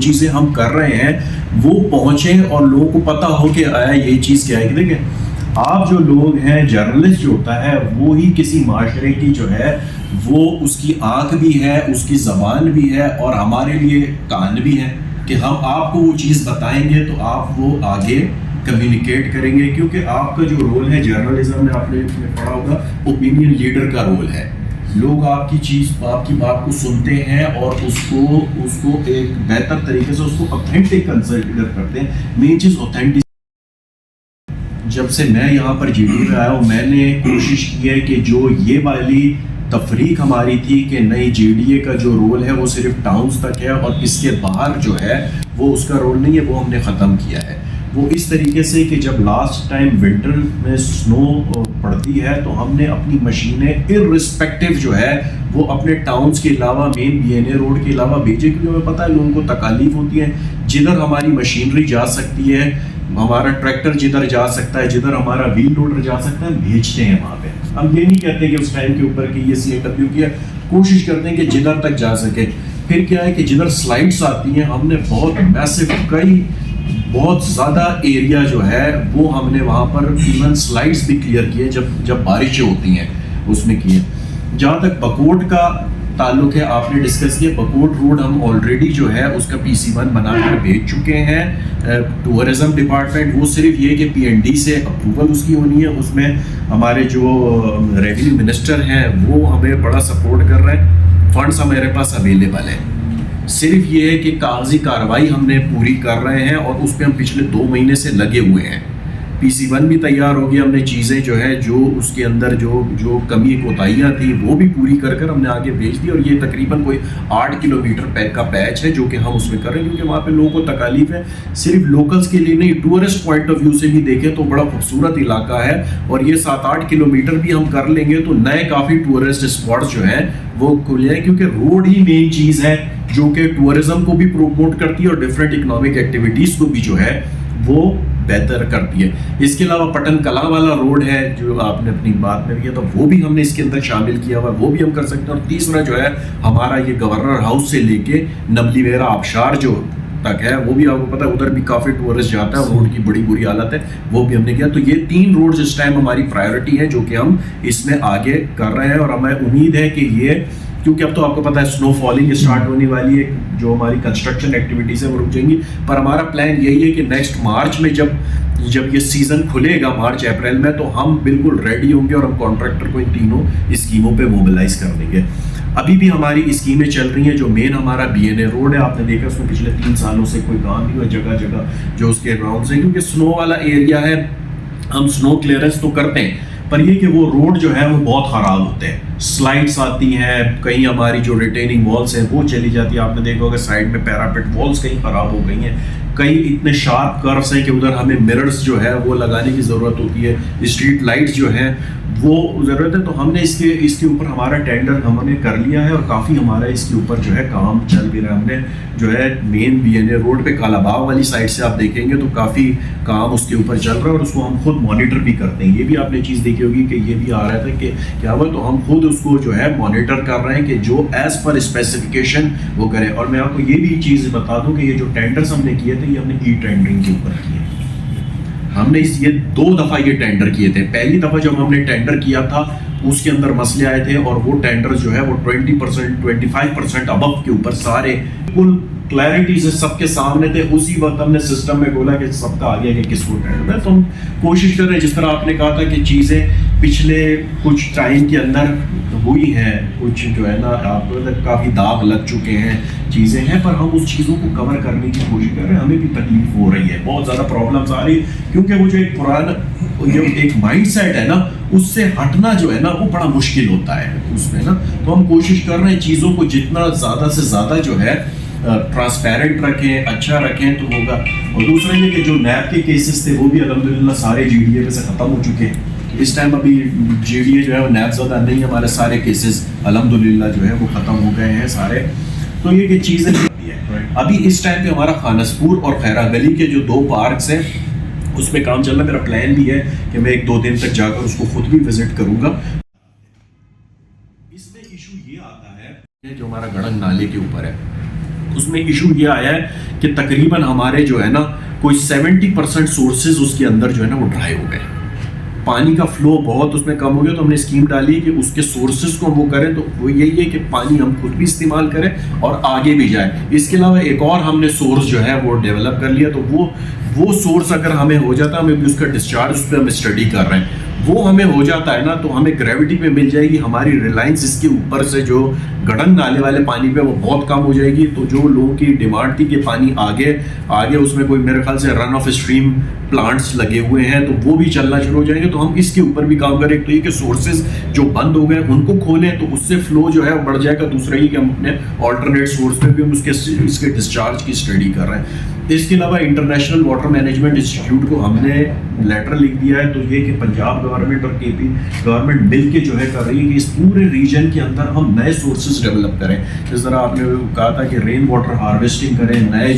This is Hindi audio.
चीज़ें हम कर रहे हैं वो पहुँचे और लोगों को पता हो कि आया ये चीज़ क्या है। कि देखें आप जो लोग हैं, जर्नलिस्ट जो होता है वो ही किसी माशरे की जो है वो उसकी आँख भी है, उसकी ज़बान भी है और हमारे लिए कान भी है कि हम आपको वो चीज़ बताएंगे तो आप वो आगे कम्युनिकेट करेंगे। क्योंकि आपका जो रोल है जर्नलिज्म में, आपने पढ़ा होगा, ओपिनियन लीडर का रोल है। लोग आपकी आपकी बात को सुनते हैं और उसको एक बेहतर तरीके से उसको ऑथेंटिक कंसिडर करते हैं। मेन चीज़ ऑथेंटिक। जब से मैं यहाँ पर जीडी में आया हूँ मैंने कोशिश की है कि जो ये वाली तफरीक हमारी थी कि नहीं जीडीए का जो रोल है वो सिर्फ टाउन्स तक है और इसके बाहर जो है वो उसका रोल नहीं है, वो हमने ख़त्म किया है। वो इस तरीके से कि जब लास्ट टाइम विंटर में स्नो पड़ती है तो हमने अपनी मशीनें इररिस्पेक्टिव जो है वो अपने टाउन्स के अलावा मेन बीएनए रोड के अलावा भेजे, क्योंकि हमें पता है लोगों को तकालीफ होती है। जिधर हमारी मशीनरी जा सकती है, हमारा ट्रैक्टर जिधर जा सकता है, जिधर हमारा व्हील लोडर जा सकता है, भेजते हैं वहाँ पे। हम ये नहीं कहते कि उस टाइम के ऊपर कि ये CAW किया, कोशिश करते हैं कि जिधर तक जा सके। फिर क्या है कि जिधर स्लाइड्स आती हैं हमने बहुत मैसिव बहुत ज़्यादा एरिया जो है वो हमने वहाँ पर इवन स्लाइड्स भी क्लियर किए जब बारिशें होती हैं उसमें किए। जहाँ तक बकोट का ताल्लुक है, आपने डिस्कस किया, बकोट रोड हम ऑलरेडी जो है उसका PC1 बनाकर भेज चुके हैं टूरिज्म डिपार्टमेंट। वो सिर्फ ये कि PND से अप्रूवल उसकी होनी है। उसमें हमारे जो रेवेन्यू मिनिस्टर हैं वो हमें बड़ा सपोर्ट कर रहे हैं, फंड्स हमारे पास अवेलेबल है। सिर्फ ये है कि कागजी कार्रवाई हमने पूरी कर रहे हैं और उस पर हम पिछले 2 महीने से लगे हुए हैं। PC1 भी तैयार हो गया, हमने चीज़ें जो है जो उसके अंदर जो कमी कोताहियाँ थी वो भी पूरी कर हमने आगे भेज दी। और ये तकरीबन कोई 8 किलोमीटर का पैच है जो कि हम उसमें कर रहे हैं, क्योंकि वहाँ पे लोगों को तकालीफ है। सिर्फ लोकल्स के लिए नहीं, टूरिस्ट पॉइंट ऑफ व्यू से भी देखें तो बड़ा खूबसूरत इलाका है और ये 7-8 किलोमीटर भी हम कर लेंगे तो नए काफ़ी टूरिस्ट स्पॉट्स जो हैं वो खुल जाए, क्योंकि रोड ही मेन चीज़ है जो कि टूरिज्म को भी प्रोमोट करती है और डिफरेंट इकोनॉमिक एक्टिविटीज़ को भी जो है वो बेहतर करती है। इसके अलावा पटन कला वाला रोड है जो आपने अपनी बात में किया, तो वो भी हमने इसके अंदर शामिल किया हुआ, वो भी हम कर सकते हैं। और तीसरा जो है हमारा ये गवर्नर हाउस से लेके नबलीवेरा आबशार जो तक है वो भी आपको पता है उधर भी काफ़ी टूरिस्ट जाता है, रोड की बड़ी बुरी हालत है, वो भी हमने किया। तो ये 3 रोड्स इस टाइम हमारी प्रायोरिटी है जो कि हम इसमें आगे कर रहे हैं। और हमें उम्मीद है कि ये, क्योंकि अब तो आपको पता है स्नो फॉलिंग स्टार्ट होने वाली है, जो हमारी कंस्ट्रक्शन एक्टिविटीज़ है वो रुक जाएंगी। पर हमारा प्लान यही है कि नेक्स्ट मार्च में जब ये सीज़न खुलेगा मार्च अप्रैल में, तो हम बिल्कुल रेडी होंगे और हम कॉन्ट्रैक्टर को इन तीनों स्कीमों पे मोबिलाइज कर देंगे। अभी भी हमारी स्कीमें चल रही हैं। जो मेन हमारा BNA रोड है, आपने देखा उसमें पिछले 3 सालों से कोई काम नहीं हुआ, जगह जगह जो उसके ग्राउंड से, क्योंकि स्नो वाला एरिया है, हम स्नो क्लियरेंस तो करते हैं पर ये कि वो रोड जो है वो बहुत ख़राब होते हैं। स्लाइड्स आती हैं, कहीं हमारी जो रिटेनिंग वॉल्स हैं वो चली जाती है। आपने देखा होगा साइड में पैरापेट वॉल्स कहीं ख़राब हो गई हैं, कई इतने शार्प कर्व्स हैं कि उधर हमें मिरर्स जो है वो लगाने की ज़रूरत होती है, स्ट्रीट लाइट्स जो हैं वो ज़रूरत है। तो हमने इसके ऊपर हमारा टेंडर हमने कर लिया है और काफ़ी हमारा इसके ऊपर जो है काम चल भी रहा है। हमने जो है मेन BNA रोड पे कालाबाग वाली साइड से आप देखेंगे तो काफ़ी काम उसके ऊपर चल रहा है और उसको हम खुद मॉनिटर भी करते हैं। ये भी आपने चीज़ देखी होगी कि ये भी आ रहा था कि क्या हुआ, तो हम खुद उसको जो है मॉनिटर कर रहे हैं कि जो एज़ पर स्पेसिफिकेशन वो करें। और मैं आपको ये भी चीज़ बता दूँ कि ये जो टेंडर्स हमने किए थे ये हमने E-टेंडरिंग के ऊपर किए। हमने ये 2 दफ़ा ये टेंडर किए थे। पहली दफ़ा जब हमने टेंडर किया था उसके अंदर मसले आए थे और वो टेंडर जो है वो 20% 25% अबव के ऊपर सारे कुल क्लैरिटी से सबके सामने थे। उसी वक्त हमने सिस्टम में बोला कि सबका आ गया कि किसको टेंडर है। तो हम कोशिश कर रहे हैं, जिस तरह आपने कहा था कि चीज़ें पिछले कुछ टाइम के अंदर हुई हैं, कुछ जो है ना आपको काफ़ी दाग लग चुके हैं, चीज़ें हैं, पर हम उस चीज़ों को कवर करने की कोशिश कर रहे हैं। हमें भी तकलीफ हो रही है, बहुत ज़्यादा प्रॉब्लम्स आ रही है, क्योंकि वो जो एक पुराना जो एक माइंडसेट है ना उससे हटना जो है ना वो बड़ा मुश्किल होता है उसमें ना। तो हम कोशिश कर रहे हैं चीज़ों को जितना ज़्यादा से ज़्यादा जो है ट्रांसपेरेंट रखें, अच्छा रखें तो होगा। और दूसरा ये कि जो नैब के केसेस थे वो भी अल्हम्दुलिल्लाह सारे GDA में से ख़त्म हो चुके हैं। इस टाइम अभी GDA जो है वो नैब ज़्यादा नहीं, हमारे सारे केसेस अल्हम्दुलिल्लाह जो है वो ख़त्म हो गए हैं सारे। तो ये कि चीज़ें अभी इस टाइम पे हमारा खानसपुर और खैरा गली के जो 2 पार्क्स हैं उसमें काम चल रहा है। मेरा प्लान भी है कि मैं 1-2 दिन तक जाकर उसको खुद भी विजिट करूंगा। इसमें इशू ये आता है जो हमारा गड़ंग नाले के ऊपर है, उसमें इशू ये आया है कि तकरीबन हमारे जो है ना कोई 70% सोर्सेज उसके अंदर जो है ना वो ड्राई हो गए, पानी का फ्लो बहुत उसमें कम हो गया। तो हमने स्कीम डाली कि उसके सोर्सेज को वो करें, तो वो यही है कि पानी हम खुद भी इस्तेमाल करें और आगे भी जाए। इसके अलावा एक और हमने सोर्स जो है वो डेवलप कर लिया, तो वो सोर्स अगर हमें हो जाता, हमें भी उसका डिस्चार्ज उस पर हम स्टडी कर रहे हैं, वो हमें हो जाता है ना, तो हमें ग्रेविटी पे मिल जाएगी, हमारी रिलायंस इसके ऊपर से जो गड़न नाले वाले पानी पे वो बहुत कम हो जाएगी। तो जो लोगों की डिमांड थी कि पानी आगे आगे उसमें कोई मेरे ख्याल से रन ऑफ स्ट्रीम प्लांट्स लगे हुए हैं, तो वो भी चलना शुरू हो जाएंगे। तो हम इसके ऊपर भी काम करें, तो ये कि सोर्सेज जो बंद हो गए उनको खोलें, तो उससे फ्लो जो है वो बढ़ जाएगा। दूसरा ये कि हम अपने ऑल्टरनेट सोर्स में भी हम इसके डिस्चार्ज की स्टडी कर रहे हैं। इसके अलावा इंटरनेशनल वाटर मैनेजमेंट इंस्टीट्यूट को हमने लेटर लिख दिया है, तो ये कि पंजाब गवर्नमेंट और केपी गवर्नमेंट मिल के जो है कर रही है कि इस पूरे रीजन के अंदर हम नए सोर्सेज डेवलप करें। जिस तरह आपने कहा था कि रेन वाटर हार्वेस्टिंग करें, नए